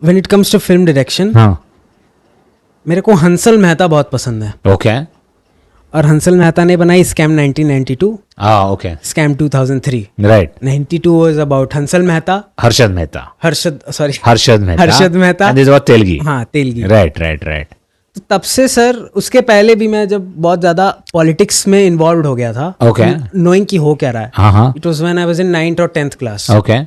When it comes to film direction, हाँ, मेरे को हंसल मेहता बहुत पसंद है. ओके, और हंसल मेहता ने बनाई scam 1992, okay, scam 2003. Right. 92 was about Hansal Mehta, Harshad Mehta, Harshad Mehta. And this was Telgi. हाँ, तेलगी. राइट. तो तब से सर, उसके पहले भी मैं जब बहुत ज़्यादा पॉलिटिक्स में इन्वॉल्व हो गया था, Okay. नोइंग कि हो क्या रहा है. हाँ, it was when I was in 9th और 10th क्लास. ओके,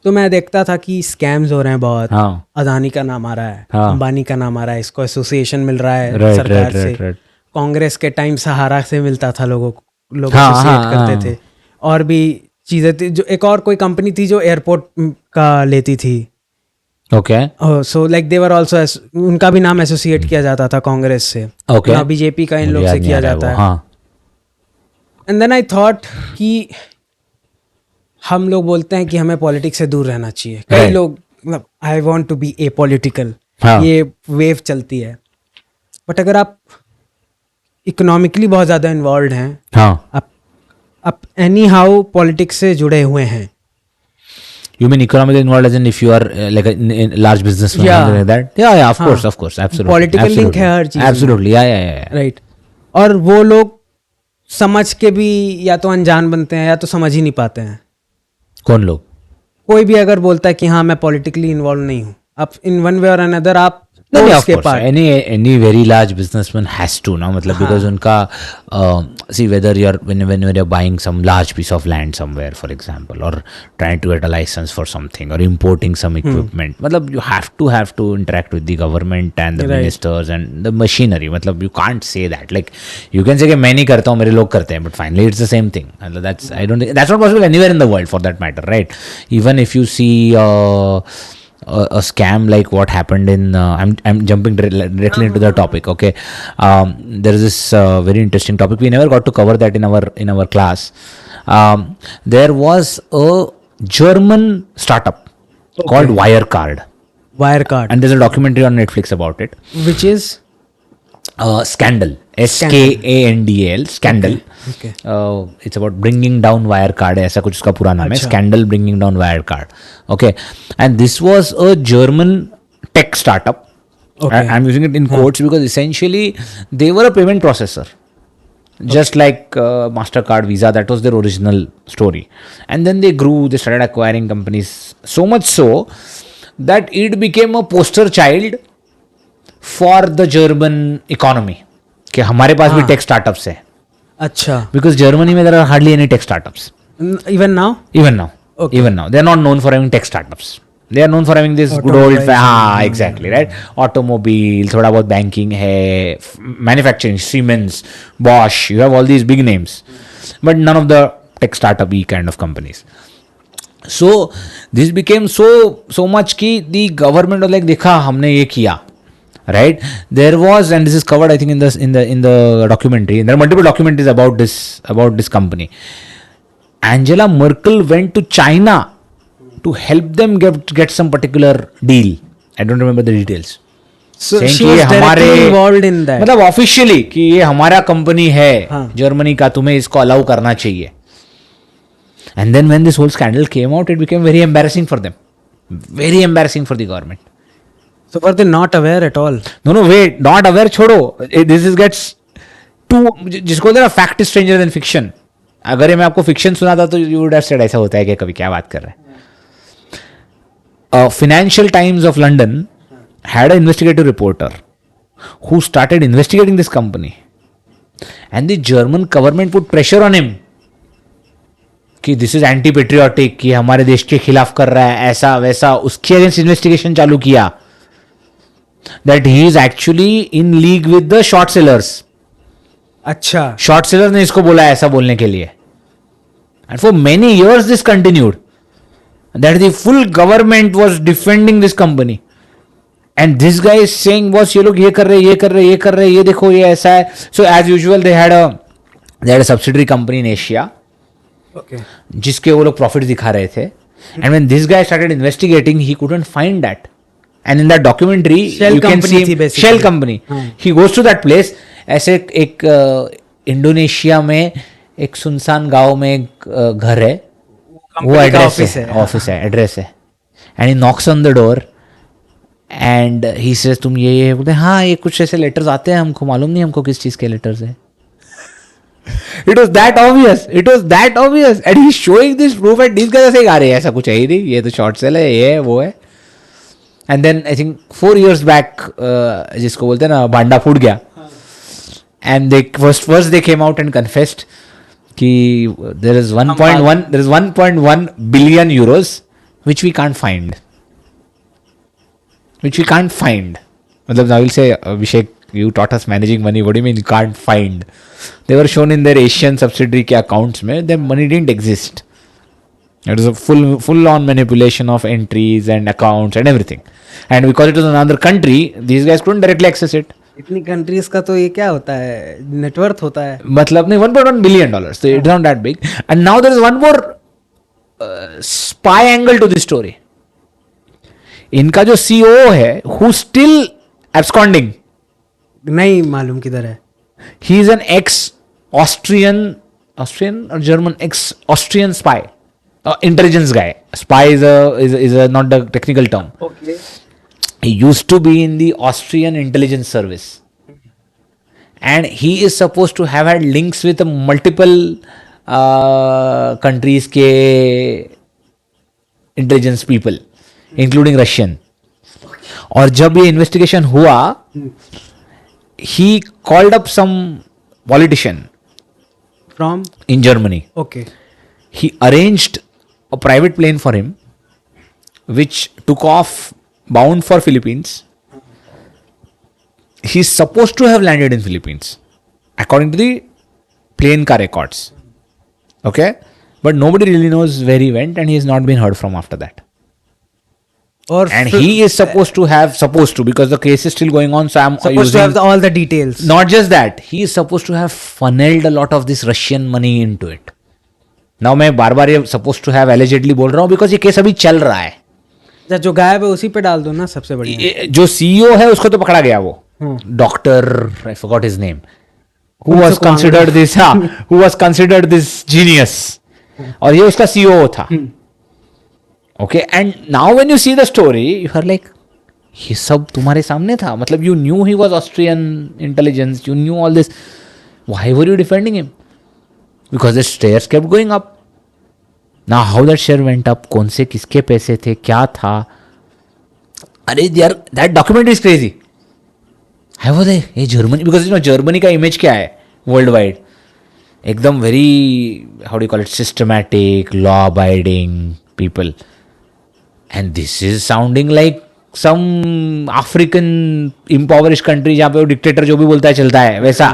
तो मैं देखता था कि स्कैम्स हो रहे हैं बहुत. हाँ, अदानी का नाम आ रहा है, हाँ. अंबानी का नाम आ रहा है, इसको एसोसिएशन मिल रहा है Right, सरकार right, से. right. कांग्रेस के टाइम सहारा से मिलता था लोग हाँ, एसोसिएट हाँ, करते हाँ. थे. और भी चीज़ें थी. जो एक और कोई कंपनी थी जो एयरपोर्ट का लेती थी. Okay, so like they were also, उनका भी नाम एसोसिएट किया जाता था कांग्रेस से. ओके. ना बीजेपी का इन लोग से किया जाता है. हाँ, एंड देन आई थॉट कि हम लोग बोलते हैं कि हमें पॉलिटिक्स से दूर रहना चाहिए. कई Right. लोग मतलब I want to be a political, हाँ. ये वेव चलती है. बट अगर आप इकोनॉमिकली बहुत ज़्यादा इन्वॉल्व हैं, हाँ. आप एनी हाउ पॉलिटिक्स से जुड़े हुए हैं. You mean economically involved as in if you are like a large businessman, Yeah. something like that? Yeah, of हाँ. course, absolutely. Political link Absolutely. है हर चीज़ में. Absolutely, yeah. राइट. और वो लोग समझ के भी या तो अनजान बनते हैं या तो समझ ही नहीं पाते हैं. कौन लोग? कोई भी अगर बोलता है कि हाँ मैं पॉलिटिकली इन्वॉल्व नहीं हूँ, आप इन वन वे और अनदर आप No, हो of उसके course. Part. Any very large businessman has to, ना मतलब because उनका see whether you're when you're buying some large piece of land somewhere, for example, or trying to get a license for something or importing some equipment, मतलब you have to interact with the government and the Right. ministers and the machinery. मतलब you can't say that like you can say कि मैं नहीं करता हूँ, मेरे लोग करते हैं, but finally it's the same thing. मतलब that's not possible anywhere in the world for that matter, right? Even if you see a scam like what happened in I'm jumping directly into the topic. Okay, there is this very interesting topic we never got to cover that in our class. There was a German startup called Wirecard, Wirecard, and there's a documentary on Netflix about it. which is Scandal, SKANDAL, Scandal. Okay. It's about bringing down Wirecard, ऐसा कुछ उसका पूरा नाम है. अच्छा. Scandal bringing down Wirecard. Okay, and this was a German tech startup. Okay. I'm using it in quotes because essentially they were a payment processor. Just like MasterCard, Visa, that was their original story. And then they grew, they started acquiring companies, so much so that it became a poster child for the German economy. कि हमारे पास भी tech startups है. अच्छा. Because Germany में there are hardly any tech startups. Even now? Even now. Okay. Even now. They are not known for having tech startups. They are known for having this good old exactly, right? Automobile, थोड़ा बहुत banking है, manufacturing, Siemens, Bosch, you have all these big names. But none of the tech startup-y kind of companies. So this became so much कि the government was like देखा हमने ये किया. Right, there was, and this is covered I think in the documentary, and there are multiple documentaries about this company. Angela Merkel went to China to help them get some particular deal. I don't remember the details. So Saying she कि was ये directly हमारे involved in that. मतलब officially कि ये हमारा company है हाँ. Germany का, तुम्हें इसको अलाउ करना चाहिए. And then when this whole scandal came out, it became very embarrassing for them, very embarrassing for the government. So were they not aware at all? No, wait, not aware छोड़ो. This is gets too, जिसको देना fact is stranger than fiction. अगर ये मैं आपको fiction सुनाता तो you would have said ऐसा होता है कि कभी क्या बात कर रहे हैं. Financial Times of London had an investigative reporter who started investigating this company, and the German government put pressure on him कि दिस इज एंटी पेट्रियोटिक, कि हमारे देश के खिलाफ कर रहा है, ऐसा वैसा. उसके अगेंस्ट इन्वेस्टिगेशन चालू किया. That he is actually in league with the short sellers. अच्छा. Short sellers ने इसको बोला ऐसा बोलने के लिए. And for many years this continued. That the full government was defending this company. And this guy is saying बस ये लोग ये कर रहे, ये देखो ये ऐसा है. So as usual they had a subsidiary company in Asia. Okay. जिसके वो लोग प्रॉफिट दिखा रहे थे. And when this guy started investigating, he couldn't find that. And in that documentary, Shell you can company see थी basically. Shell company. He goes to that place. ऐसे एक Indonesia में एक सुनसान गांव में एक घर है, वो एड्रेस है, ऑफिस है, एड्रेस है. And he knocks on the door and he says तुम ये बोलते हाँ ये कुछ ऐसे लेटर्स आते हैं, हमको मालूम नहीं हमको किस चीज़ के लेटर्स है. It was that obvious. It was that obvious. And he's showing this proof and these guys are saying, अरे ऐसा कुछ है ही नहीं, ये तो शॉर्ट सेल है, ये है वो है. And then I think 4 years back, जिसको बोलते हैं ना भांडा फूट गया. And they first they came out and confessed कि there is 1.1 billion euros which we can't find. मतलब I will say, Abhishek, you taught us managing money. What do you mean you can't find? They were shown in their Asian subsidiary के accounts में. Their money didn't exist. It was a full on manipulation of entries and accounts and everything. And because it was another country, these guys couldn't directly access it. इतनी countries का तो ये क्या होता है, net worth होता है. मतलब नहीं, $1.1 billion. So it's not that big. And now there is one more spy angle to this story. इनका जो CEO है, who still absconding. नहीं मालूम किधर है. He is an ex-Austrian or German ex-Austrian spy, intelligence guy. Spy is a not the technical term. Okay. He used to be in the Austrian intelligence service, and he is supposed to have had links with multiple countries के intelligence people, including Russian. और जब ये investigation हुआ, he called up some politician From? in Germany. Okay. He arranged a private plane for him, which took off bound for Philippines. He's supposed to have landed in Philippines, according to the plane car records. Okay? But nobody really knows where he went, and he has not been heard from after that. And he is supposed to, because the case is still going on, so I'm supposed to have all the details. Not just that, he is supposed to have funneled a lot of this Russian money into it. Now मैं बार-बार ये supposed to have allegedly बोल रहा हूँ, because ये case अभी चल रहा है. जो गायब है उसी पे डाल दो ना, सबसे बढ़िया. जो CEO है उसको तो पकड़ा गया वो. Doctor, I forgot his name, who was considered this genius. और ये उसका CEO था. Okay, and now when you see the story, you are like, ये सब तुम्हारे सामने था. मतलब you knew he was Austrian intelligence, you knew all this. Why were you defending him? Because the shares kept going up. Now how that share went up, कौन से किसके पैसे थे, क्या था? अरे यार, that document is crazy. है वो दे, ये Germany, because you know Germany का image क्या है worldwide? एकदम very, how do you call it, systematic, law-abiding people. And this is sounding like some African impoverished country जहाँ पे वो dictator जो भी बोलता है चलता है, वैसा.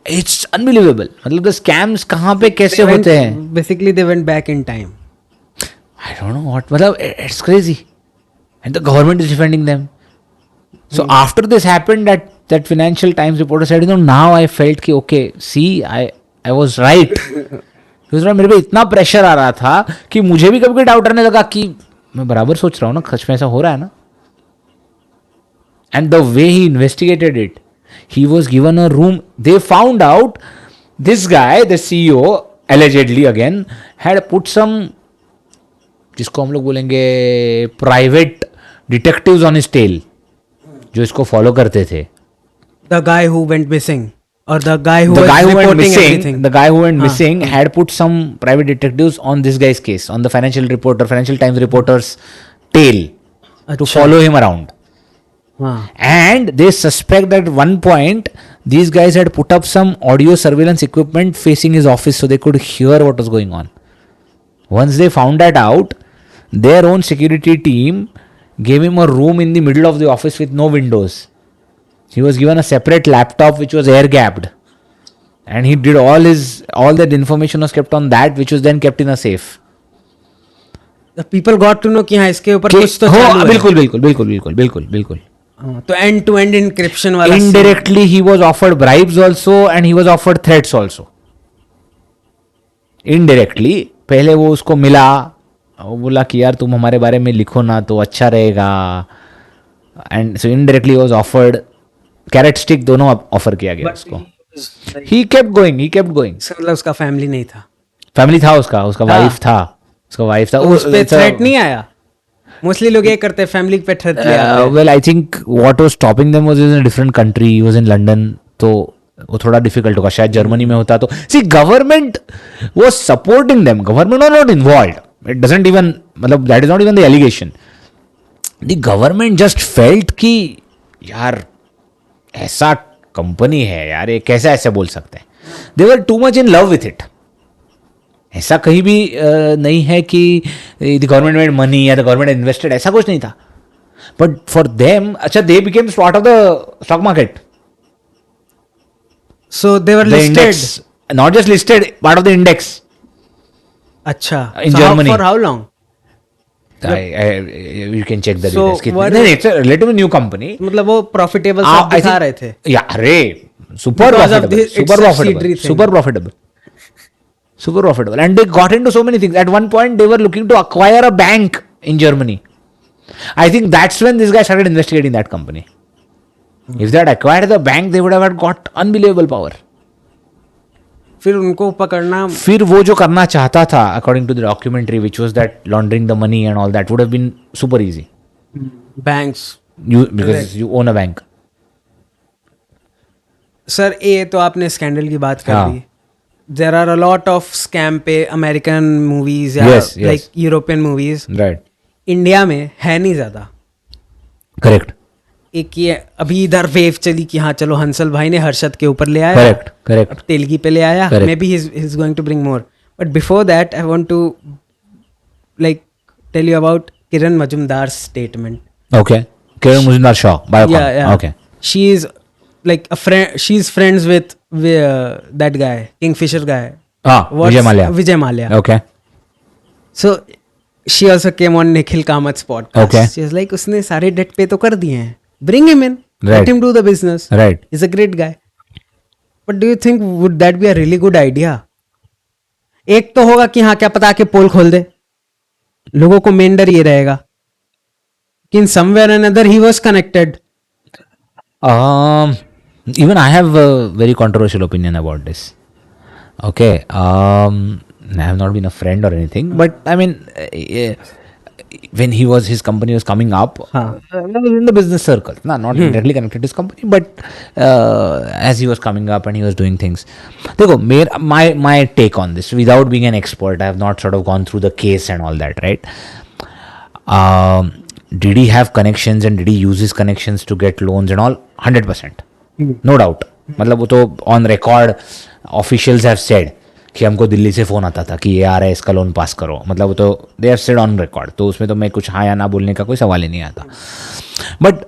It's unbelievable. मतलब the scams कहाँ पे कैसे होते हैं? Basically they went back in time. I don't know what. मतलब it's crazy. And the government is defending them. So after this happened, that Financial Times reporter said, now I felt कि okay, see, I was right. मेरे पे इतना pressure आ रहा था कि मुझे भी कभी डाउट आने लगा कि मैं बराबर सोच रहा हूँ ना, सच में ऐसा हो रहा है ना. And the way he investigated it, he was given a room. They found out this guy, the CEO, allegedly again, had put some, जिसको हम लोग बोलेंगे private detectives on his tail, जो इसको फॉलो करते थे. The guy who went missing. Or the guy who went missing had put some private detectives on this guy's case, on the Financial Times reporter's tail, to follow him around. And they suspect that at one point these guys had put up some audio surveillance equipment facing his office so they could hear what was going on. Once they found that out, their own security team gave him a room in the middle of the office with no windows. He was given a separate laptop which was air gapped, and he did all that information was kept on that, which was then kept in a safe. The people got to know कि हाँ इसके ऊपर कुछ तो चालू है. बिल्कुल. तो end to end encryption वाला. Indirectly he was offered bribes also, and he was offered threats also. Indirectly, पहले वो उसको मिला, वो बोला कि यार तुम हमारे बारे में लिखो ना तो अच्छा रहेगा, and so indirectly he was offered carrot stick, दोनों ऑफर किया गया उसको. He kept going. मतलब उसका फैमिली नहीं था. फैमिली था, उसका वाइफ था. उस पे थ्रेट नहीं आया. मोस्टली लोग ये करते हैं, फैमिली पे ठहर ले आते हैं। Well, I think what was stopping them was in a different country. He was in London, तो वो थोड़ा डिफिकल्ट होगा. शायद जर्मनी में होता तो सी government was supporting them. Government was not involved. It doesn't even, मतलब that is not even the allegation. The government just felt कि यार ऐसा कंपनी है यार, ये कैसे ऐसे बोल सकते हैं. They were too much in love with it. ऐसा कहीं भी नहीं है कि द गवर्नमेंट मेड मनी या द गवर्नमेंट इन्वेस्टेड, ऐसा कुछ नहीं था. बट फॉर देम, अच्छा, they became part of the stock market. So they were listed, not just listed, part of the index. अच्छा, in Germany. For how long? You can check the So, details. what- नहीं, it's a relatively new company. मतलब वो profitable सब I दिखा think- रहे थे. Yeah, अरे super Because of profitable, the- it's super profitable, subsidiary thing. super profitable, super profitable, and they got into so many things. At one point, they were looking to acquire a bank in Germany. I think that's when this guy started investigating that company. If they had acquired the bank, they would have had got unbelievable power. फिर उनको पकड़ना, फिर वो जो करना चाहता था, according to the documentary, which was that laundering the money and all that, would have been super easy. Banks. Because you own a bank. Sir ये तो आपने स्कैंडल की बात कर हाँ. दी. There are a lot of scam पे American movies या Yes, yes. Like European movies. Right. India में है नहीं ज्यादा. Correct. एक ये अभी इधर वेव चली कि हाँ चलो हंसल भाई ने हर्षद के ऊपर ले आया. Correct. Correct. अब तेलगी पे ले आया. Correct. Maybe he is going to bring more. But before that I want to like tell you about Kiran Majumdar statement. Okay. Kiran Muzumdar Shaw. Biocon. Yeah. Okay. She is like a friend. She's friends with that guy, Kingfisher guy. Vijay Mallya. Vijay Mallya. Okay. So she also came on Nikhil Kamat's podcast. Okay. She was like, उसने सारे date पे तो कर दिए हैं. Bring him in. Right. Let him do the business. Right. He's a great guy. But do you think would that be a really good idea? एक तो होगा कि हाँ क्या पता के पोल खोल दे. लोगों को मेन डर ये रहेगा कि in somewhere or another he was connected. Even I have a very controversial opinion about this. Okay. I have not been a friend or anything, but I mean, when his company was coming up, I was in the business circle. No, not directly connected to his company, but as he was coming up and he was doing things. Dekho, my take on this, without being an expert, I have not sort of gone through the case and all that, right? Did he have connections and did he use his connections to get loans and all? 100%. No doubt. मतलब वो तो on record officials have said कि हमको दिल्ली से phone आता था कि ये आ रहा है, इसका लोन पास करो. मतलब वो तो they have said on record. तो उसमें तो मैं कुछ हाँ या ना बोलने का कोई सवाल ही नहीं आता. But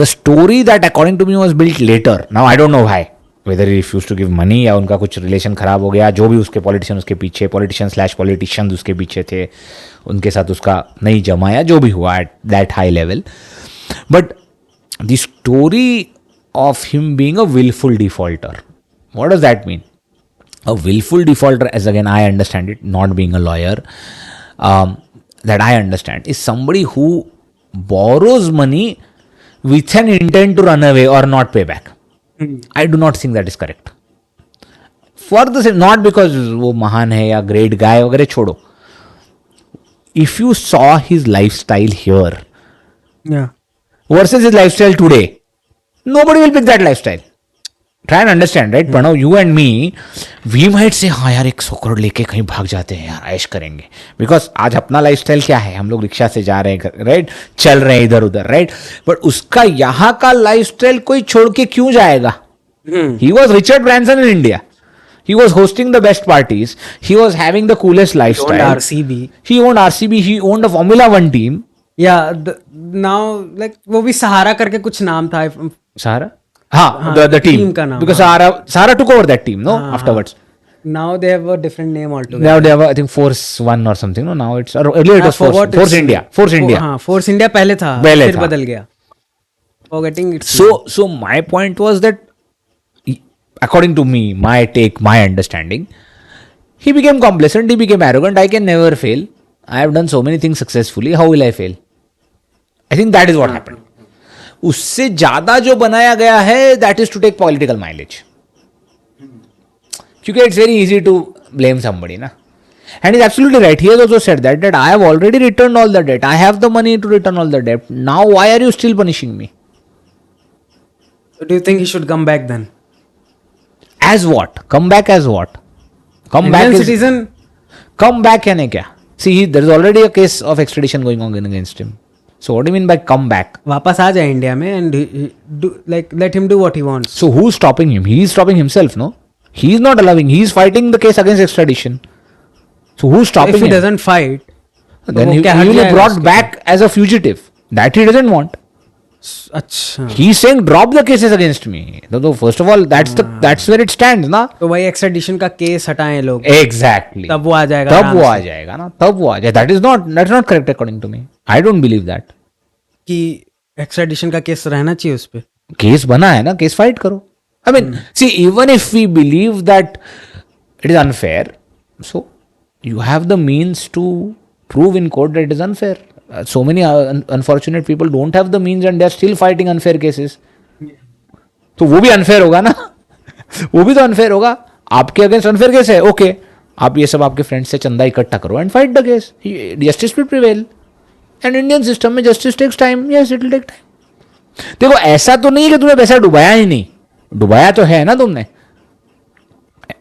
the story that according to me was built later. Now I don't know why. Whether he refused to give money या उनका कुछ रिलेशन ख़राब हो गया, जो भी उसके पॉलिटिशियन उसके पीछे, पॉलिटिशियंस उसके पीछे थे, उनके साथ उसका नहीं जमा या जो भी हुआ at that high level. But the story of him being a willful defaulter. What does that mean? A willful defaulter, as again I understand it, not being a lawyer, that I understand, is somebody who borrows money with an intent to run away or not pay back. I do not think that is correct. For the same, not because वो महान है या great guy वगैरह छोड़ो. If you saw his lifestyle here Yeah. versus his lifestyle today, nobody will pick that lifestyle. Try and understand, right? Pranav, you and me, we might say, हाँ यार 100 करोड़ लेके कहीं भाग जाते हैं यार, ऐश करेंगे. Because आज अपना लाइफस्टाइल क्या है, हम लोग रिक्शा से जा रहे हैं, राइट, चल रहे हैं इधर उधर, राइट. बट उसका यहाँ का लाइफस्टाइल कोई छोड़ के क्यों जाएगा? He was Richard Branson in India. He was hosting the best parties. He was having the coolest lifestyle. He owned RCB. He owned RCB. He owned a Formula One team. Yeah. Now like वो भी सहारा करके कुछ नाम था. Sahara? हाँ, the team. Team का नाम. Because Sahara took over that team, no? Afterwards. Now they have a different name altogether. Now they have, I think, Force One or something, no? Now it's, or earlier it was Force India. Force India. हाँ, Force India पहले था. पहले फिर था. बदल गया. Forgetting it. So my point was that, according to me, my take, my understanding, he became complacent, he became arrogant. I can never fail. I have done so many things successfully. How will I fail? I think that is what happened. उससे ज्यादा जो बनाया गया है, that is to take political mileage. क्योंकि it's very easy to blame somebody, ना. And he's absolutely right. He has also said that I have already returned all the debt. I have the money to return all the debt. Now why are you still punishing me? So do you think he should come back then? As what? Come back as what? Come Indian back is, citizen. come back यानी क्या? See, there is already a case of extradition going on against him. So what do you mean by come back? वापस आ जाए India में and like let him do what he wants. So who's stopping him? He is stopping himself, no? He is not allowing. He is fighting the case against extradition. So who's stopping If he him? doesn't fight, Then तो he वो क्या will हट be जाएगा brought उसके back as a fugitive. That he doesn't want. पास? अच्छा. He is saying drop the cases against me. So first of all, that's where it stands, ना? तो वही एक्सट्रेडिशन का केस हटाएं लोग. Exactly. तब वो आ जाएगा. तब आराम वो से. आ जाएगा ना. तब वो आ जाएगा. That's not correct according to me. I don't believe that. कि एक्सट्रेडिशन का केस रहना चाहिए उस पे. केस बना है ना, केस फाइट करो. I mean, see, even if we believe that it is unfair, so you have the means to prove in court that it is unfair. So many unfortunate people don't have the means and they are still fighting unfair cases. तो वो भी unfair होगा ना. वो भी तो unfair होगा. आपके अगेंस्ट unfair केस है, ओके, आप ये सब आपके फ्रेंड्स से चंदा इकट्ठा करो and fight the case. Justice will prevail. And Indian system में justice takes time. Yes, it will take time. देखो, ऐसा तो नहीं है कि तुमने पैसा डुबाया ही नहीं. डुबाया तो है ना तुमने.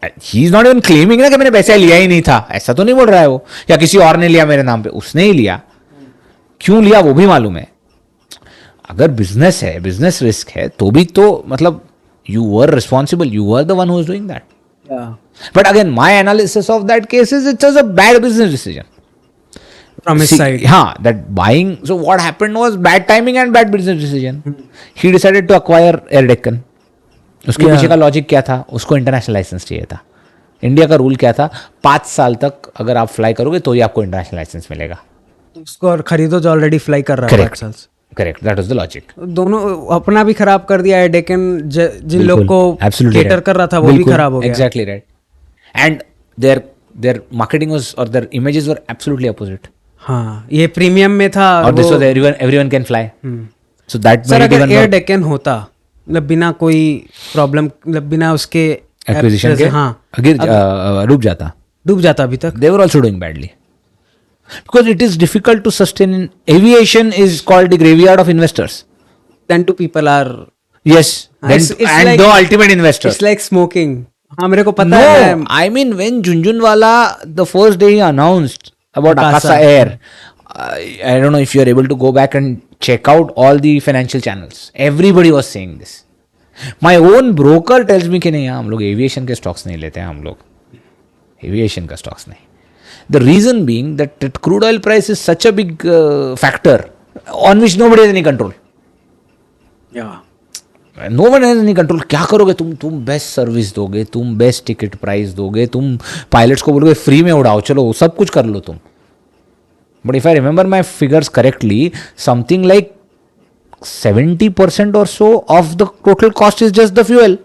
He is not even claiming ना कि मैंने पैसा लिया ही नहीं था. ऐसा तो नहीं बोल रहा है वो, या किसी और ने लिया मेरे नाम पे. उसने ही लिया. क्यों लिया वो भी मालूम है. अगर बिजनेस है, बिजनेस रिस्क है, तो भी तो मतलब you were responsible. You were the one who is doing that. But again my analysis of that case is it's a bad business decision From his side. हाँ, that buying. So what happened was bad timing and bad business decision. He decided to acquire Air Deccan. उसके पीछे का logic क्या था? उसको international licence चाहिए था. India का रूल क्या था? 5 साल तक अगर आप फ्लाई करोगे तो ही आपको इंटरनेशनल लाइसेंस मिलेगा. उसको और खरीदो जो ऑलरेडी फ्लाई कर रहा है 5 साल से. Correct, that was the logic. दोनों अपना भी खराब कर दिया है. डेकन जिन लोग को केटर कर रहा था वो भी खराब हो गया. Exactly right. And their marketing was और their images were absolutely opposite. हाँ, ये प्रीमियम में था और this was everyone can fly. So that sir अगर एयर डेकन होता मतलब बिना कोई प्रॉब्लम, मतलब बिना उसके एक्विजिशन के, हाँ, डूब जाता अभी तक. They were also doing badly because it is difficult to sustain. Aviation is called the graveyard of investors. Then two people are. Yes, it's and like, the ultimate investors. It's like smoking. हाँ, मेरे को पता No, है. I mean when Junjunwala the first day he announced about Akasa Air, I don't know if you are able to go back and check out all the financial channels. Everybody was saying this. My own broker tells me कि नहीं, हम लोग aviation के stocks नहीं लेते हैं. हम लोग एविएशन का स्टॉक्स नहीं. The reason being that crude oil price is such a big factor on which nobody has any control. Yeah. No one has any control. क्या करोगे तुम बेस्ट सर्विस दोगे, तुम बेस्ट टिकट प्राइस दोगे, तुम pilots को बोलोगे फ्री में उड़ाओ, चलो सब कुछ कर लो तुम. But if I remember my figures correctly, something like 70% or so of the total cost is just the fuel.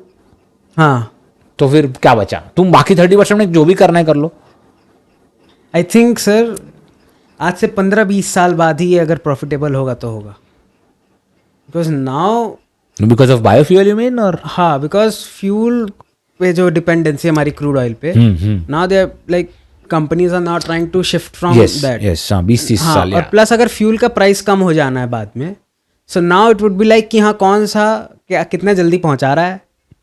हाँ. तो फिर क्या बचा? तुम बाकी 30% में जो भी करना है कर लो. आई थिंक सर आज से 15-20 साल बाद ही ये अगर प्रॉफिटेबल होगा तो होगा. Because now Because of biofuel you mean or? हाँ, बिकॉज फ्यूल पे जो डिपेंडेंसी हमारी क्रूड ऑयल पे, now they are like companies are not trying to shift from that. Yes, 20-30 साल. और प्लस अगर फ्यूल का प्राइस कम हो जाना है बाद में, so now it would be like कि हाँ कौन सा क्या कितना जल्दी पहुंचा रहा है,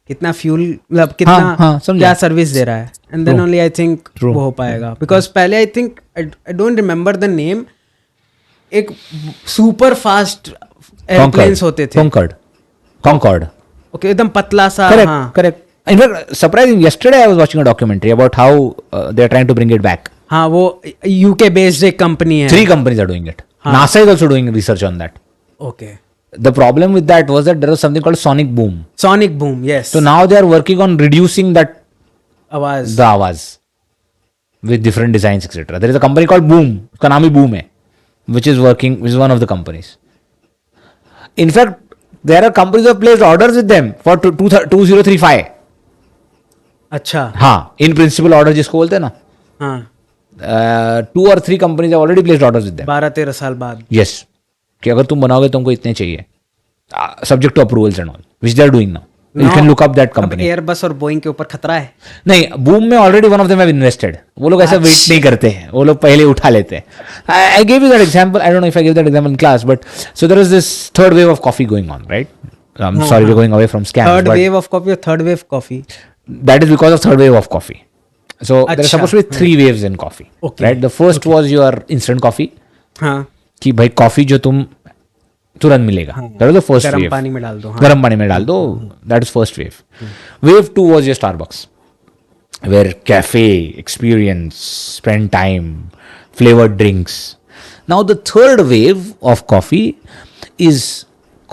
कितना फ्यूल मतलब कितना क्या सर्विस दे रहा है, and then only I think वो हो पाएगा. बिकॉज पहले I think I don't remember the name, एक सुपर फास्ट एयरप्लेन्स होते थे. Concorde. ओके, एकदम पतला सा. Correct. In fact, surprising, yesterday I was watching a documentary about how they are trying to bring it back. हाँ, वो UK based एक company है. 3 companies are doing it. NASA is also doing research on that. Okay. The problem with that was that there was something called sonic boom. Sonic boom, yes. So now they are working on reducing that आवाज. the आवाज with different designs, etc. There is a company called Boom. उसका नाम ही Boom है, which is one of the companies. In fact, there are companies who have placed orders with them for 2035. अच्छा. हाँ, in principle order जिसको बोलते हैं ना. हाँ. 2 or 3 companies have already placed orders with them. 12-13 साल बाद. Yes. कि अगर तुम बनाओगे तुमको इतने चाहिए. Subject to approvals and all, which they are doing now. You can look up that अब company. एयरबस और बोइंग के ऊपर खतरा है. नहीं, बूम में already one of them have invested. वो लोग ऐसा वेट नहीं करते हैं, वो लोग पहले उठा लेते हैं. I give you that example. I don't know if I give that example in class, but so there is this third wave of coffee going on, right? I'm sorry we're going away from scams. Third but wave of coffee और third wave coffee. that is because of third wave of coffee. So there are Acha. supposed to be 3 waves in coffee, Okay. right? The first was your instant coffee. हाँ. कि भाई coffee जो तुम तुरंत मिलेगा. That was the first गरम wave. पानी में डाल दो. हाँ. गर्म पानी में डाल दो. That is first wave. Wave 2 was your Starbucks, where cafe experience, spend time, flavored drinks. Now the third wave of coffee is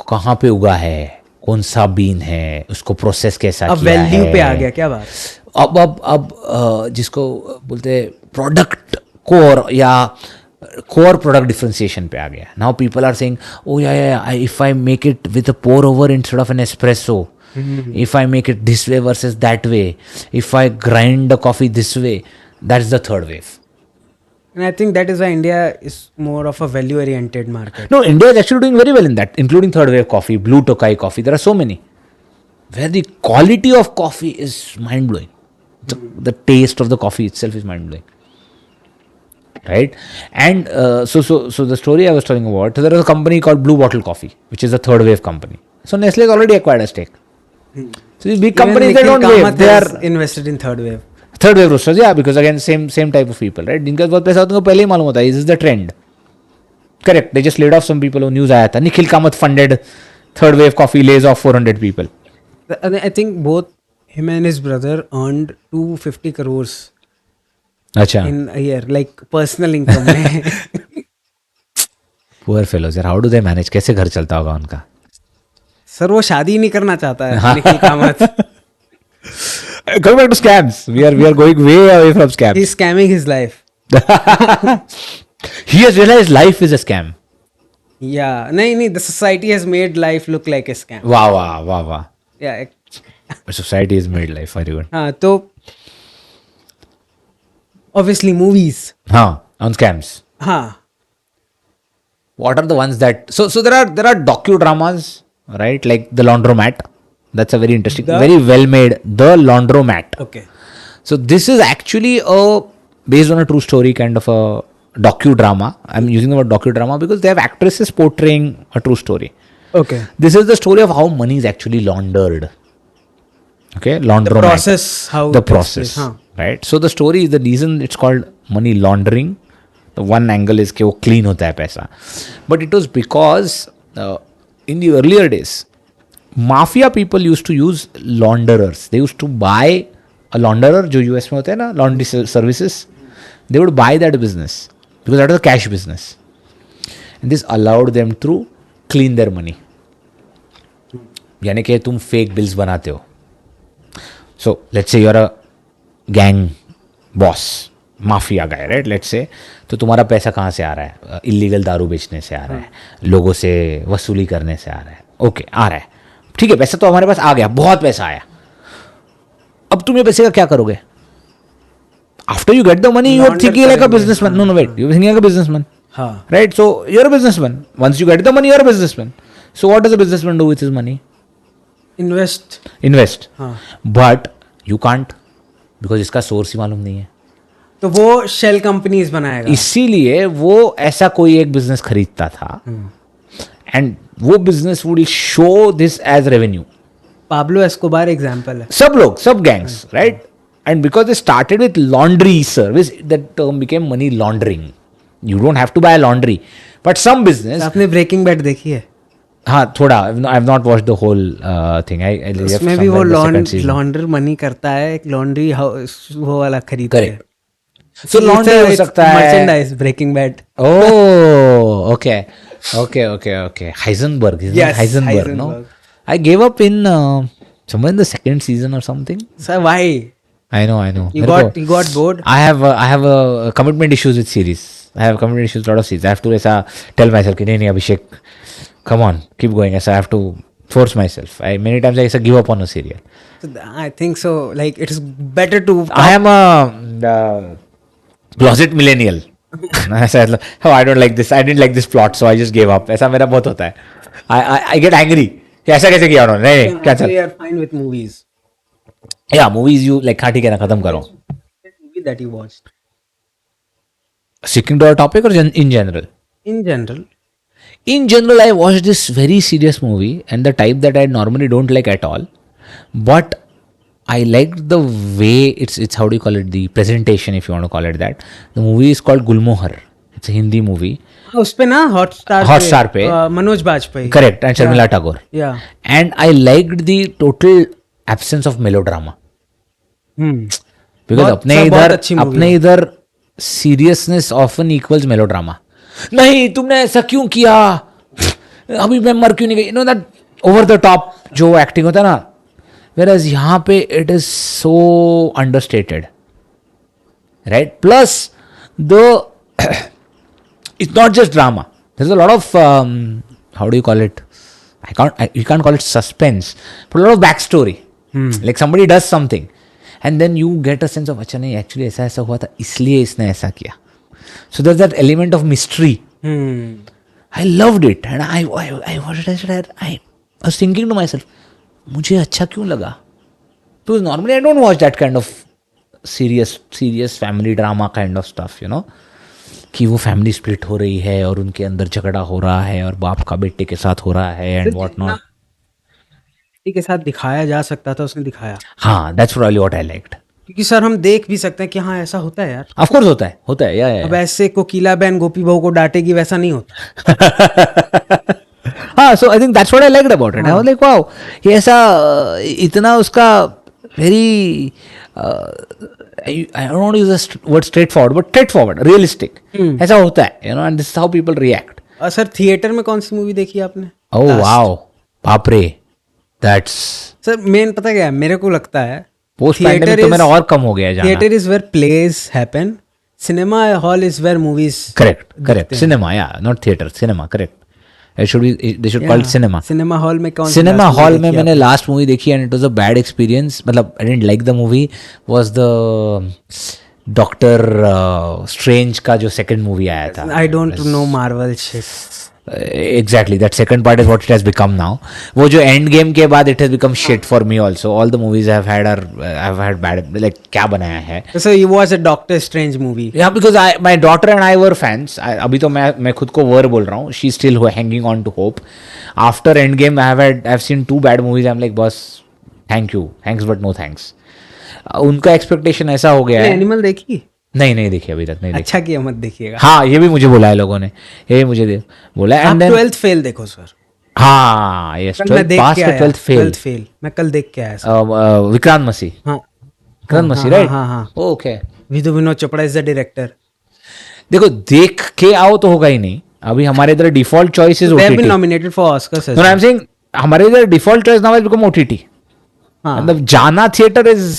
कहाँ पे उगा है, कौन सा बीन है, उसको प्रोसेस कैसा अब किया वैल्यू है. पे आ गया क्या बात? अब जिसको बोलते हैं प्रोडक्ट कोर या कोर प्रोडक्ट डिफरेंशिएशन पे आ गया. Now people are saying oh yeah if I make it with a pour over instead of an espresso, if I make it this way versus that way, if I grind the coffee this way, that's the third wave. And I think that is why India is more of a value oriented market. No, India is actually doing very well in that, including third wave coffee, blue Tokai coffee. There are so many where the quality of coffee is mind blowing. The taste of the coffee itself is mind blowing, right? And so the story I was telling about, there is a company called Blue Bottle Coffee, which is a third wave company. So Nestle has already acquired a stake. So these big companies, they don't wave. They are invested in third wave. third wave roasters, yeah, because again same type of people, right? जिनका बहुत पैसा होता है उनको पहले ही मालूम होता है, this is the trend. Correct. They just laid off some people. News आया था, Nikhil Kamat funded third wave coffee lays off 400 people. I think both him and his brother earned 250 crores अच्छा. in a year, like personal income में. Poor fellows, यार, how do they manage? कैसे घर चलता होगा उनका? सर वो शादी नहीं करना चाहता है Nikhil Kamat. Going back to scams, we are going way away from scams. He's scamming his life. He has realized life is a scam. Yeah, नहीं, the society has made life look like a scam. Wow. Yeah, Society has made life very good. हाँ तो obviously movies. हाँ, on scams. हाँ. What are the ones that so there are docudramas, right? Like The Laundromat. That's a very interesting, very well made. The Laundromat. Okay. So this is actually based on a true story kind of a docudrama. I'm using the word docudrama because they have actresses portraying a true story. Okay. This is the story of how money is actually laundered. Okay, laundromat. The process, how the it takes process, place, right? So the story is the reason it's called money laundering. The one angle is कि वो clean होता है पैसा, but it was because in the earlier days, mafia people used to use launderers. They used to buy a launderer, जो US में होता है ना, laundry services. They would buy that business because that was a cash business, and this allowed them to clean their money. यानी कि तुम fake bills बनाते हो. So let's say you're a gang boss, mafia guy, right? Let's say, तो तुम्हारा पैसा कहाँ से आ रहा है? इलीगल दारू बेचने से आ रहा है, लोगों से वसूली करने से आ रहा है. ओके, आ रहा है, ठीक है, पैसा तो हमारे पास आ गया, बहुत पैसा आया. अब तुम ये पैसे का क्या करोगे? After you get the money, you are thinking like a businessman. No, wait, you are thinking like a businessman. हाँ. Right? So you're a businessman. Once you get the money, you're a businessman. So what does a businessman do with his money? Invest. हाँ. But you can't because इसका source ही मालूम नहीं है. तो वो shell companies बनाएगा. इसीलिए वो ऐसा कोई एक बिजनेस खरीदता था एंड वो business would show this as revenue. Pablo Escobar example है. सब लोग, सब gangs, right? And because they started with laundry service, that term became money laundering. You don't have to buy laundry, but some business. आपने breaking bad देखी है? हाँ, थोड़ा. I have not watched the whole thing. उसमें भी वो लॉन्डर money करता है, एक लॉन्ड्री हाउस वो वाला खरीदता है. So लॉन्ड्री हो सकता है. Merchandise, breaking bad. Oh, okay. Heisenberg, isn't it? Heisenberg, no? I gave up in somewhere in the second season or something. So why? I know. You got bored? I have a commitment issues with series. I have commitment issues with a lot of series. I have to ऐसा tell myself कि नहीं Abhishek, come on, keep going. ऐसा I have to force myself. Many times I ऐसा give up on a serial. So I think so. Like it is better to. I am a closet millennial. I said, oh, I don't like this. I didn't like this plot, so I just gave up. ऐसा मेरा बहुत होता है. I get angry. कैसा कैसे किया उन्होंने? नहीं क्या चल, We are fine with movies. या मूवीज यू लाइक, हाँ ठीक है ना, खत्म करो. Movie that you watched Sticking to our topic or in general? in general. In general, I watched this very serious movie and the type that I normally don't like at all. But I liked the way it's how do you call it, the presentation, if you want to call it that. The movie is called Gulmohar. It's a Hindi movie. उस पे ना Hotstar पे Manoj Bajpayee. Correct, and Sharmila Tagore. Yeah. And I liked the total absence of melodrama. Because अपने इधर seriousness often equals melodrama. नहीं तुमने ऐसा क्यों किया, अभी मैं मर क्यों नहीं गई, you know that over the top जो acting होता है ना, whereas यहाँ पे it is so understated, right? Plus the it's not just drama. There's a lot of how do you call it? You can't call it suspense, but a lot of backstory. Like somebody does something, and then you get a sense of अच्छा नहीं actually ऐसा ऐसा हुआ था इसलिए इसने ऐसा किया. So there's that element of mystery. I loved it, and I was thinking to myself, मुझे अच्छा क्यों लगा? Because normally I don't watch that kind of serious family drama kind of stuff, you know. कि वो family split हो रही है और उनके अंदर झगड़ा हो रहा है और बाप का बेटे के साथ हो रहा है एंड व्हाट नॉट. के साथ दिखाया जा सकता था उसने दिखाया. हाँ, that's really what I liked. क्योंकि सर हम देख भी सकते हैं कि हाँ ऐसा होता है यार. ऑफ कोर्स होता है या अब ऐसे कोकिला बहन गोपी बहू को डांटेगी वैसा नहीं होता. हाँ, so I think that's what I liked about it. I was like wow, ये ऐसा इतना उसका very I don't want to use the word straightforward, but straightforward, realistic. ऐसा होता है, you know, and this is how people react. Sir theatre में कौन सी movie देखी आपने? Oh wow, बाप रे, that's. सर मेन पता क्या है मेरे को लगता है पोस्ट पैंडेमिक तो मेरा और कम हो गया जाना. Theatre is where plays happen, cinema hall is where movies. Correct, cinema, या not theatre, cinema, correct. They should call it cinema. Cinema hall में कौन? सिनेमा हॉल में मैंने लास्ट मूवी देखी and it was a bad experience. मतलब I didn't like the movie. Was the Doctor Strange का जो second movie आया था. I don't know Marvel shit. Exactly, that second part is what it has become now. वो जो end game के बाद it has become shit for me also. All the movies I've had bad, like क्या बनाया है. So you watched a Doctor Strange movie? Yeah, because my daughter and I were fans. अभी तो मैं खुद को वर बोल रहा हूँ. She's still hanging on to hope. After Endgame, I've seen 2 bad movies. I'm like, boss, thanks but no thanks. उनका expectation ऐसा हो गया है. एनिमल देखी? नहीं देखी अभी तक, नहीं देखी. अच्छा किया मत देखिएगा. हाँ, ये भी मुझे बोला है लोगों ने, ये भी मुझे बोला है. आप 12th फेल देखो सर. हाँ, यस, 12th फेल मैं कल देख के आया. विक्रांत मसी. हाँ, विक्रांत मसी, राइट. हाँ. Okay. Vinod Chopra is the director. देखो, देख के आओ तो होगा ही नहीं. अभी हमारे इधर default choice is OTT. Nominated for Oscar. No, I am saying हमारे इधर default choice now has become OTT. मतलब जाना theatre is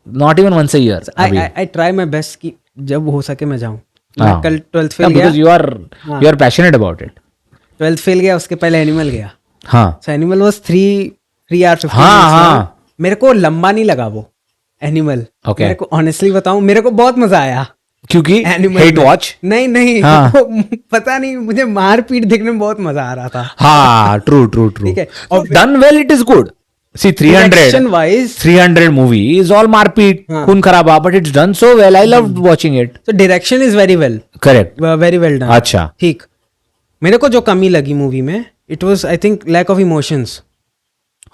not even once a year. I try my best कि जब हो सके मैं जाऊं. मैं कल 12th फेल गया. Because you are passionate about it. 12th fail गया, उसके पहले एनिमल गया. हाँ, so animal was 3 hours 15 minutes. मेरे को लंबा नहीं लगा वो एनिमल. मेरे को ऑनेस्टली बताऊं, मेरे को बहुत मजा आया. क्योंकि हेट वॉच नहीं. पता नहीं, मुझे मारपीट देखने में बहुत मजा आ रहा था. हाँ, ट्रू. ठीक है, done well, it is good. See, 300 movie is all मारपीट, खून खराबा, but it's done so well. I loved watching it. So direction is very well. Correct. Very well done. अच्छा. ठीक. मेरे को जो कमी लगी मूवी में, it was I think lack of emotions.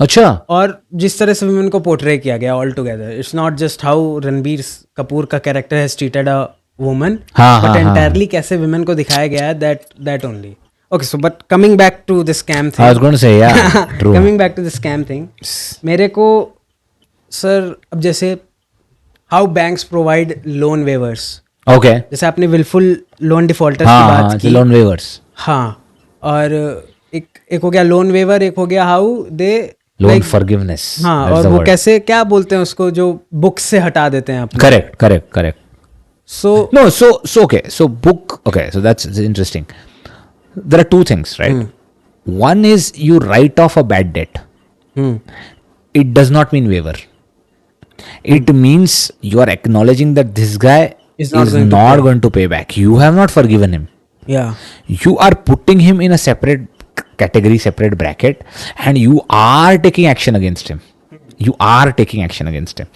अच्छा. और जिस तरह से women को पोर्ट्रे किया गया all together. It's not just how Ranbir Kapoor का character has treated a woman, but entirely कैसे women को दिखाया गया है, that only. Okay, so but coming back to the scam thing. I was going to say, yeah, true. Coming back to the scam thing, मेरे को sir अब जैसे how banks provide loan waivers. Okay. जैसे आपने willful loan defaulters की बात की. loan waivers. हाँ, और एक हो गया loan waiver, एक हो गया how they loan forgiveness. हाँ, और वो कैसे क्या बोलते हैं उसको जो books से हटा देते हैं अपने. Correct. So okay. So book. Okay, so that's interesting. There are 2 things, right? One is you write off a bad debt. It does not mean waiver. It means you are acknowledging that this guy is not going to pay back. You have not forgiven him. Yeah. You are putting him in a separate category, separate bracket, and you are taking action against him. You are taking action against him.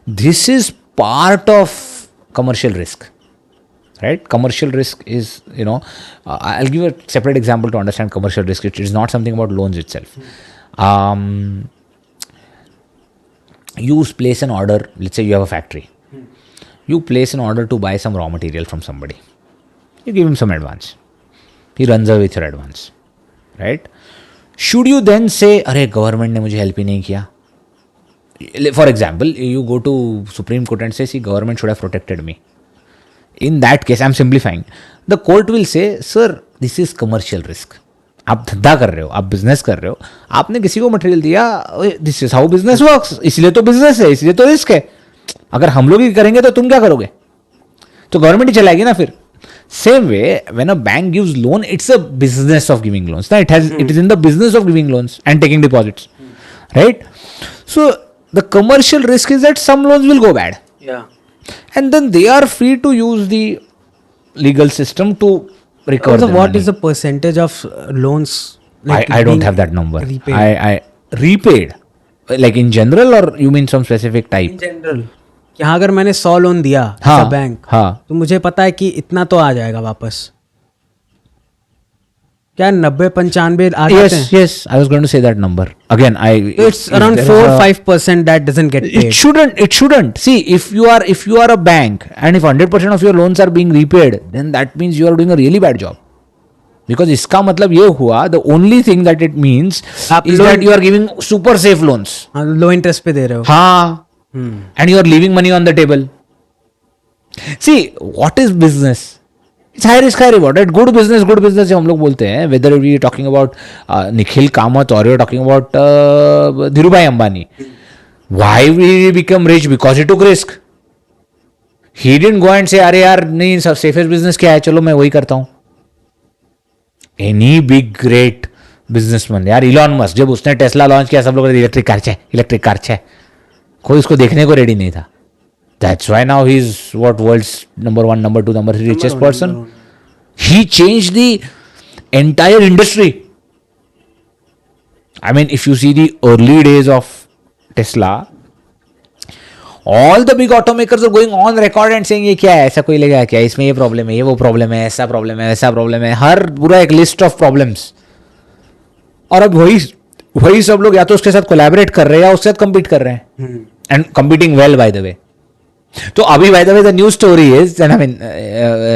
This is part of commercial risk, right? Commercial risk is, I'll give a separate example to understand commercial risk. It is not something about loans itself. You place an order, let's say you have a factory. You place an order to buy some raw material from somebody. You give him some advance. He runs away with your advance, right? Should you then say, अरे government ने मुझे help ही नहीं किया? For example, you go to Supreme Court and say, see, government should have protected me. In that case, I'm simplifying. The court will say, sir, this is commercial risk. आप धंधा कर रहे हो, आप बिजनेस कर रहे हो, आपने किसी को मटेरियल दिया, this is how business works, इसलिए तो बिजनेस है, इसलिए तो रिस्क है. अगर हम लोग ही करेंगे तो तुम क्या करोगे? तो गवर्नमेंट ही चलाएगी ना फिर. Same way, when a bank gives loan, it's a business of giving loans. It is in the business of giving loans and taking deposits, right? So the commercial risk is that some loans will go bad. Yeah. And then they are free to use the legal system to recover Also, their what money. is the percentage of loans? I don't have that number. Repaid? I repaid. Like in general, or you mean some specific type? In general. कि हाँ, अगर मैंने 100 loan दिया bank, तो मुझे पता है कि इतना तो आ जाएगा वापस. क्या 90-95 आ जाते हैं? Yes, I was going to say that number. Again, It's around 4-5% that doesn't get paid. It shouldn't. See, if you are a bank and if 100% of your loans are being repaid, then that means you are doing a really bad job. Because इसका मतलब ये हुआ, the only thing that it means is that you are giving super safe loans. Low interest पे दे रहे हो. हाँ. And you are leaving money on the table. See, what is business? It's high risk, high reward. Right? Good business जो हम लोग बोलते हैं. Whether we are talking about Nikhil Kamath or you are talking about Dhirubhai Ambani. Why we become rich? Because he took risk. He didn't go and say, अरे यार नहीं, सब safest business क्या है, चलो मैं वही करता हूँ. Any big great businessman, यार इलॉन मस्क, जब उसने टेस्ला लॉन्च किया, सब लोग इलेक्ट्रिक कार है. कोई उसको देखने को रेडी नहीं था. That's why now he's world's number 1, number 2, number 3 richest person. He changed the entire industry. I mean, if you see the early days of Tesla, all the big automakers are going on record and saying ये क्या है, ऐसा कोई लेगा क्या, इसमें ये problem है, ये वो प्रॉब्लम है, ऐसा प्रॉब्लम है, वैसा प्रॉब्लम है, हर पूरा एक लिस्ट ऑफ प्रॉब्लम्स. और अब वही सब लोग या तो उसके साथ कोलैबोरेट कर रहे हैं या उसके साथ कम्पीट कर रहे हैं. And competing well, by the way. तो अभी by the way the new story is, and I mean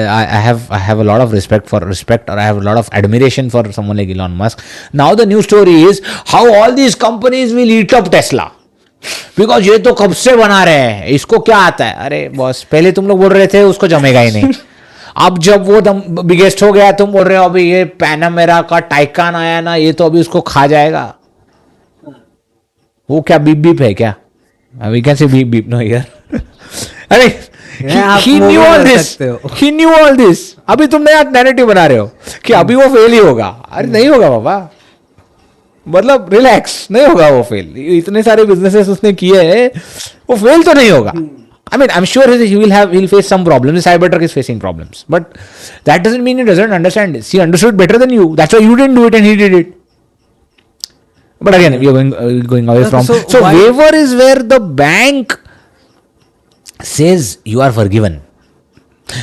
I have a lot of respect और I have a lot of admiration for someone like Elon Musk. Now the new story is how all these companies will eat up Tesla, because ये तो कब से बना रहे हैं, इसको क्या आता है. अरे बॉस, पहले तुम लोग बोल रहे थे उसको जमेगा ही नहीं. अब जब वो बिगेस्ट हो गया, तुम बोल रहे हो अभी ये पैनामेरा का टाइकान आया ना, ये तो अभी उसको खा जाएगा. वो क्या बीप है क्या? We can say beep no here. अरे he knew all this. He knew all this. अभी तुम नया नैरेटिव बना रहे हो कि अभी वो फेल ही होगा. अरे नहीं होगा बाबा, मतलब रिलैक्स, नहीं होगा वो फेल. इतने सारे बिजनेसेस उसने किए हैं, वो फेल तो नहीं होगा. I mean, I'm sure he'll face some problems. Cybertruck is facing problems, but that doesn't mean he doesn't understand this. He understood better than you. That's why you didn't do it and he did it. But again, we are going away from. So waiver is where the bank says you are forgiven.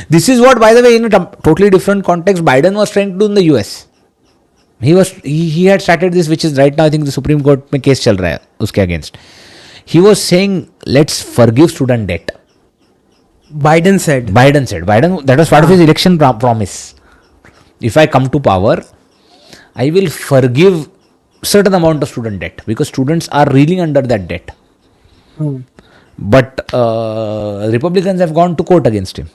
This is what, by the way, in a totally different context, Biden was trying to do in the US. He had started this, which is right now I think the Supreme Court में case चल रहा है उसके against. He was saying, let's forgive student debt. Biden said. That was part of his election promise. If I come to power, I will forgive certain amount of student debt because students are reeling under that debt. But Republicans have gone to court against him.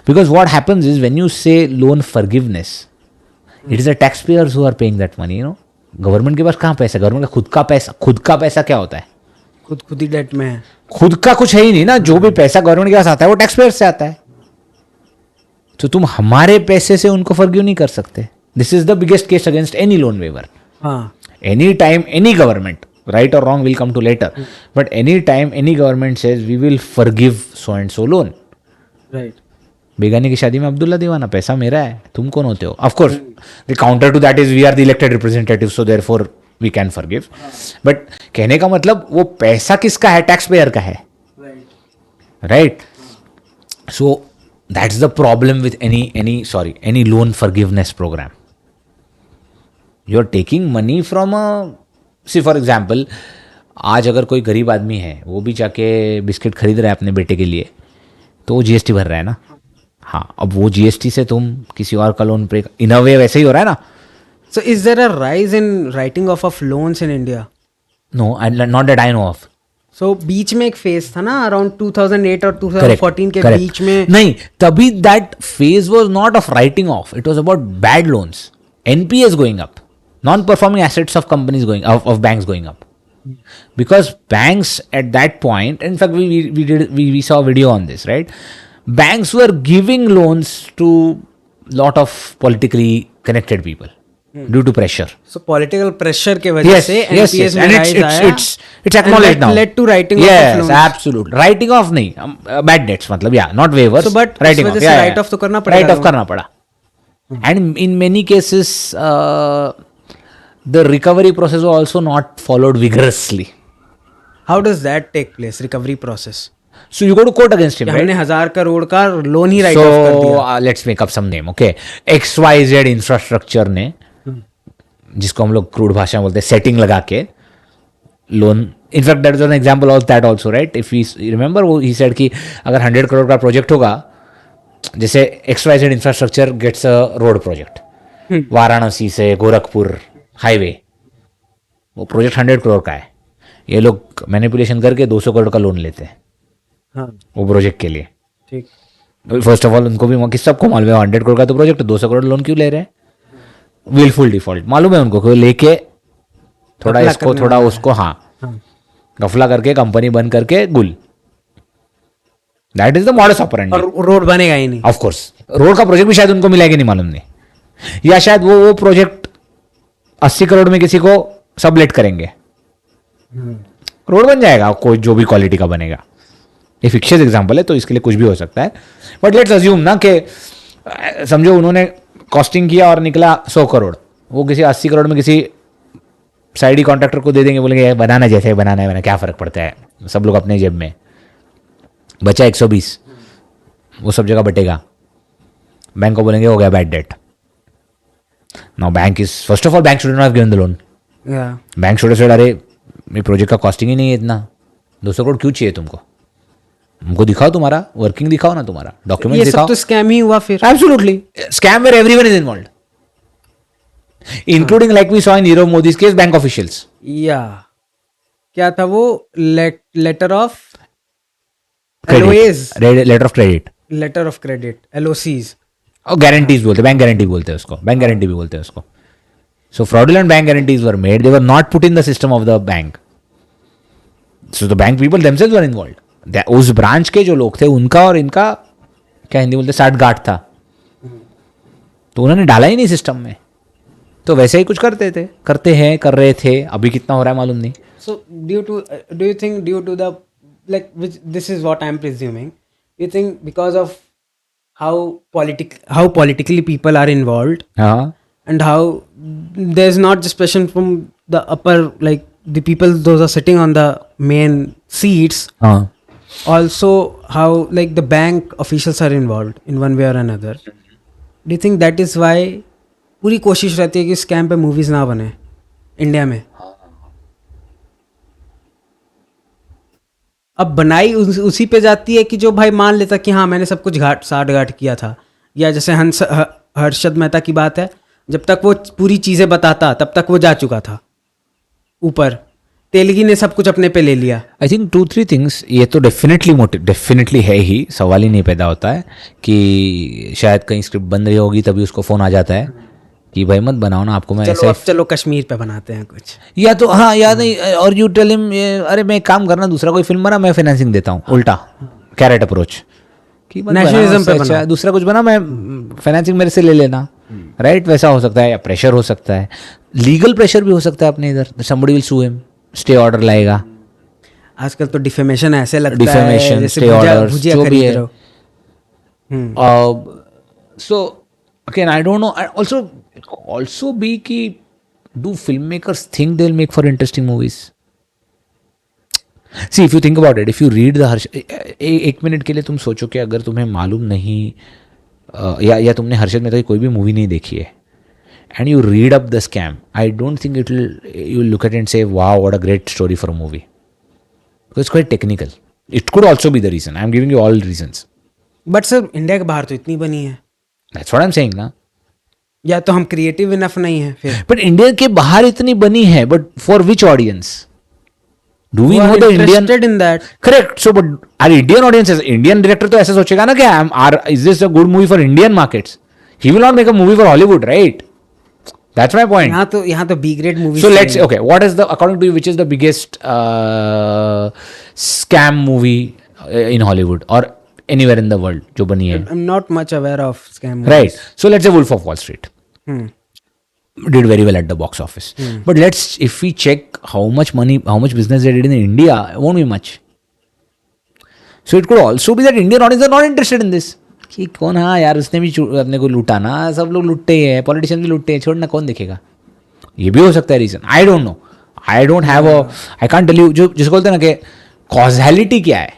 Because what happens is when you say loan forgiveness, it is the taxpayers who are paying that money, you know. Government के पास कहाँ पैसा, government का खुद का पैसा क्या होता है? खुद ही डेट में है. खुद का कुछ है ही नहीं ना. जो भी पैसा गवर्नमेंट के पास आता है वो टैक्स पेयर से आता है. तो तुम हमारे पैसे से उनको फॉरगिव नहीं कर सकते. This is the biggest case against any loan waiver. Any time any government, right or wrong will come to later, but any time any government says we will forgive so and so loan, right, बेगानी की शादी में अब्दुल्ला दीवाना, पैसा मेरा है, तुम कौन होते हो? Of course the counter to that is we are the elected representative, so therefore we can forgive. But कहने का मतलब वो पैसा किसका है? टैक्स पेयर का है, right? So that's the problem with any loan forgiveness program. You are taking money from see for example, आज अगर कोई गरीब आदमी है, वो भी जाके बिस्किट खरीद रहा है अपने बेटे के लिए, तो वो जीएसटी भर रहा है ना. हाँ, अब वो जीएसटी से तुम किसी और का लोन पे इन अ वे वैसे ही हो रहा है ना. So is there a rise in writing off of loans in India? No, not that I know of. So बीच में एक फेज था ना अराउंड 2008 और 2014 के Correct. बीच में. नहीं, तभी that phase was not of writing off. It was about bad loans. NPAs going up. Non-performing assets of companies going of banks going up. Because banks at that point, in fact, we saw a video on this, right? Banks were giving loans to lot of politically connected people due to pressure. So political pressure के वजह से NPAs में rise आया. It's acknowledged now. Led to writing off of loans. Yes, absolutely. Writing off नहीं, bad debts मतलब, yeah, not waivers. So but writing इस वजह off, से yeah, write off तो करना पड़ेगा. Write off करना पड़ा. And in many cases, the recovery process was also not followed vigorously. How does that take place? Recovery process. So you go to court against him, right? हमने 1000 करोड़ का loan he right of कर दिया. So let's make up some name, okay? XYZ infrastructure ने, जिसको हम लोग crude भाषा में बोलते हैं, सेटिंग लगा के loan. In fact that is an example of that also, right? If you remember, वो ही सेड कि अगर 100 करोड़ का प्रोजेक्ट होगा, जैसे XYZ infrastructure gets a road project Varanasi से गोरखपुर हाईवे, वो प्रोजेक्ट 100 करोड़ का है. ये लोग मैनिपुलेशन करके 200 करोड़ का लोन लेते हैं. हाँ, वो प्रोजेक्ट के लिए. ठीक. फर्स्ट ऑफ ऑल उनको भी सबको मालूम है 100 करोड़ का तो प्रोजेक्ट, 200 करोड़ लोन क्यों ले रहे हैं? विलफुल डिफॉल्ट मालूम है उनको कि लेके थोड़ा इसको थोड़ा उसको, हाँ, गफला करके कंपनी बंद करके गुल. That is the modus operandi. और रोड बनेगा ही नहीं. ऑफ कोर्स रोड का प्रोजेक्ट भी शायद उनको मिलेगा नहीं, मालूम नहीं. या शायद वो प्रोजेक्ट 80 करोड़ में किसी को सबलेट करेंगे, रोड बन जाएगा कोई जो भी क्वालिटी का बनेगा. ये फिक्शियस एग्जांपल है तो इसके लिए कुछ भी हो सकता है. बट लेट्स अज्यूम ना कि समझो उन्होंने कॉस्टिंग किया और निकला 100 करोड़, वो किसी 80 करोड़ में किसी साइडी कॉन्ट्रैक्टर को दे देंगे, बोलेंगे बनाना जैसे बनाना है, क्या फ़र्क पड़ता है, सब लोग अपने जेब में. बचा 120, वो सब जगह बटेगा. बैंक को बोलेंगे हो गया bad debt. Now bank is first of all bank should not have given the loan. Bank should have said अरे ये प्रोजेक्ट का कॉस्टिंग ही नहीं है इतना, 200 करोड़ क्यों चाहिए तुमको? हमको दिखाओ, तुम्हारा वर्किंग दिखाओ ना, तुम्हारा डॉक्यूमेंट दिखाओ. ये सब तो स्कैम ही हुआ फिर. Absolutely scam where everyone is involved, including like we saw in Nirav Modi's case bank officials. या क्या था वो letter of LOAs, letter of credit, letter of credit, LOCs और गारंटीज बोलते हैं, बैंक गारंटी बोलते हैं उसको, बैंक गारंटी भी बोलते हैं उसको. So fraudulent bank guarantees were made, they were not put in the system of the bank. So the bank people themselves were involved. उस ब्रांच के जो लोग थे उनका और इनका क्या हिंदी बोलते साठगांठ था, तो उन्होंने डाला ही नहीं सिस्टम में. तो वैसे ही कुछ करते हैं कर रहे थे. अभी कितना हो रहा है मालूम नहीं. So do you think due to the like which this is what I'm presuming, you think because of how politically people are involved, and how there's not just pressure from the upper, like the people those are sitting on the main seats, also how like the bank officials are involved in one way or another. Do you think that is why पूरी कोशिश रहती है कि scam पे movies ना बने India में? अब बनाई उसी पे जाती है कि जो भाई मान लेता कि हाँ मैंने सब कुछ साठ किया था. या जैसे हर्षद मेहता की बात है, जब तक वो पूरी चीज़ें बताता तब तक वो जा चुका था ऊपर. तेलगी ने सब कुछ अपने पे ले लिया. I think 2-3 things. ये तो डेफिनेटली है ही, सवाल ही नहीं पैदा होता है कि शायद कहीं स्क्रिप्ट बन रही होगी तभी उसको फ़ोन आ जाता है कि भाई मत बनाओ ना, आपको मैं ऐसे चलो कश्मीर पे बनाते हैं कुछ, या तो हाँ याद नहीं, और यू टेल हिम अरे मैं एक काम करना, दूसरा कोई फिल्म बना मैं फाइनेंसिंग देता हूँ. उल्टा कैरेट अप्रोच कि नेशनलिज्म पे बना, दूसरा कुछ बना मैं फाइनेंसिंग मेरे से ले लेना, राइट? वैसा हो सकता है. या प्रेशर हो सकता है, लीगल प्रेशर भी हो सकता है अपने इधर. Somebody will sue him, stay order लाएगा. आजकल तो डिफेमेशन ऐसे लगता डिफेमेशन, है स्टे ऑर्डर, जो भी है. So again, I don't know. Also be कि do filmmakers think they'll make for interesting movies? See, if you think about it, if you read the एक मिनट के लिए तुम सोचो कि अगर तुम्हें मालूम नहीं या तुमने हर्षद मेहता की कोई भी मूवी नहीं देखी है and you read up the scam, I don't think you'll look at it and say, wow, what a great story for a movie. Because it's quite technical. It could also be the reason. I'm giving you all reasons. But sir India के बाहर तो इतनी बनी है. That's what I'm saying ना. या तो हम क्रिएटिव इनफ नहीं है फिर. But इंडिया के बाहर इतनी बनी है, but for which audience? Do we know the Indian? Interested in that. Correct. So, but our Indian audience, Indian director तो ऐसा सोचेगा ना कि is this a good movie for Indian markets? He will not make a movie for Hollywood, right? That's my point. यहाँ तो B grade movies. So let's say, okay, what is according to you, which is the biggest scam movie in Hollywood or anywhere in the world जो बनी है? I'm not much aware of scam movies. Right. So let's say Wolf of Wall Street. Did very well at the box office. But if we check how much money, how much business they did in India, it won't be much. So it could also be that Indian audience are not interested in this. कि कौन, हाँ यार उसने भी अपने को लूटा ना, सब लोग लुटते हैं, पॉलिटिशियन भी लुटते हैं, छोड़ना कौन देखेगा. ये भी हो सकता है reason. I don't know. I don't have I can't tell you. जो जिसको बोलते हैं ना कि कॉजैलिटी क्या है.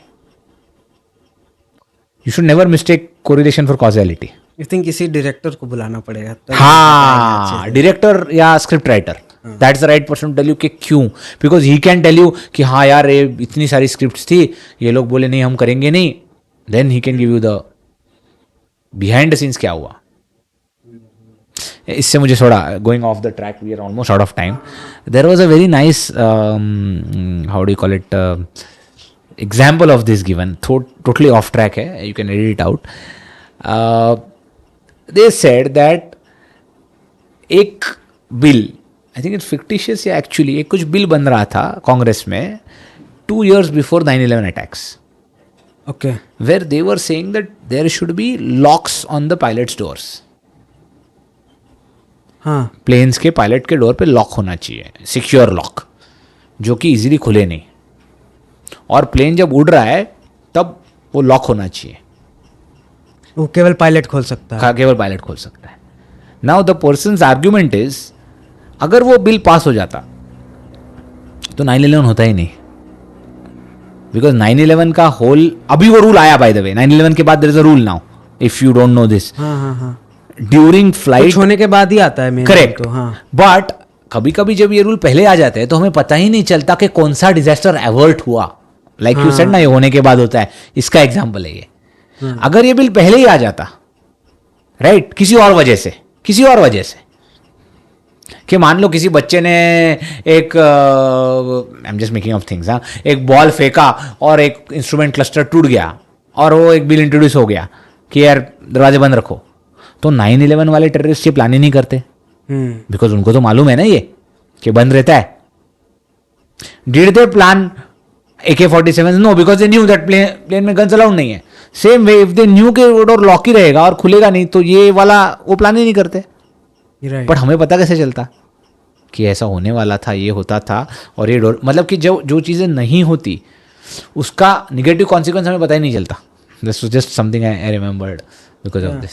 You should never mistake correlation for causality. You think किसी डायरेक्टर को बुलाना पड़ेगा. हाँ, डायरेक्टर या script writer. That's the right person to tell you कि क्यों. Because he can tell you कि हाँ यार ये इतनी सारी स्क्रिप्ट्स थी, ये लोग बोले नहीं हम करेंगे नहीं. Then he can give you the behind the scenes क्या हुआ. इससे मुझे थोड़ा going off the track, we are almost out of time. There was a very nice how do you call it example of this given. Totally off track है, you can edit it out. They said that एक bill, I think it's fictitious या actually एक कुछ bill बन रहा था कांग्रेस में 2 years before 9/11 attacks. Okay. Where they were saying that there should be locks on the pilot's doors. हाँ. Planes के पायलट के डोर पे लॉक होना चाहिए, सिक्योर लॉक, जो कि इजीली खुले नहीं. और प्लेन जब उड़ रहा है तब वो लॉक होना चाहिए. वो केवल पायलट खोल सकता है. केवल पायलट खोल सकता है. Now the persons argument is, अगर वो बिल पास हो जाता तो 9/11 होता ही नहीं. बिकॉज 9/11 का होल, अभी वो रूल आया बाय द वे, 9/11 के बाद there is a rule now, if you don't know this. During flight होने के बाद ही आता है. करेक्ट. बट कभी कभी जब ये रूल पहले आ जाते हैं तो हमें पता ही नहीं चलता कि कौन सा डिजास्टर अवर्ट हुआ. लाइक यू सेड ना, ये होने के बाद होता है. इसका एग्जाम्पल है ये. अगर ये बिल पहले ही आ जाता, राइट, किसी और वजह से कि मान लो किसी बच्चे ने एक I am just making of things, हाँ, एक बॉल फेंका और एक इंस्ट्रूमेंट क्लस्टर टूट गया और वो एक बिल इंट्रोड्यूस हो गया कि यार दरवाजे बंद रखो. तो 9/11 वाले टेररिस्ट ये प्लान ही नहीं करते, बिकॉज उनको तो मालूम है ना ये कि बंद रहता है. Did they plan AK-47? No, because they knew that plane में गन्स अलाउड नहीं है. Same way if they knew के वो डोर लॉक ही रहेगा और खुलेगा नहीं, तो ये वाला वो प्लान ही नहीं करते. बट हमें पता कैसे चलता कि ऐसा होने वाला था, ये होता था, और ये डोर, मतलब कि जो चीज़ें नहीं होती उसका निगेटिव कॉन्सिक्वेंस हमें पता ही नहीं चलता. This was just something I remembered because of this.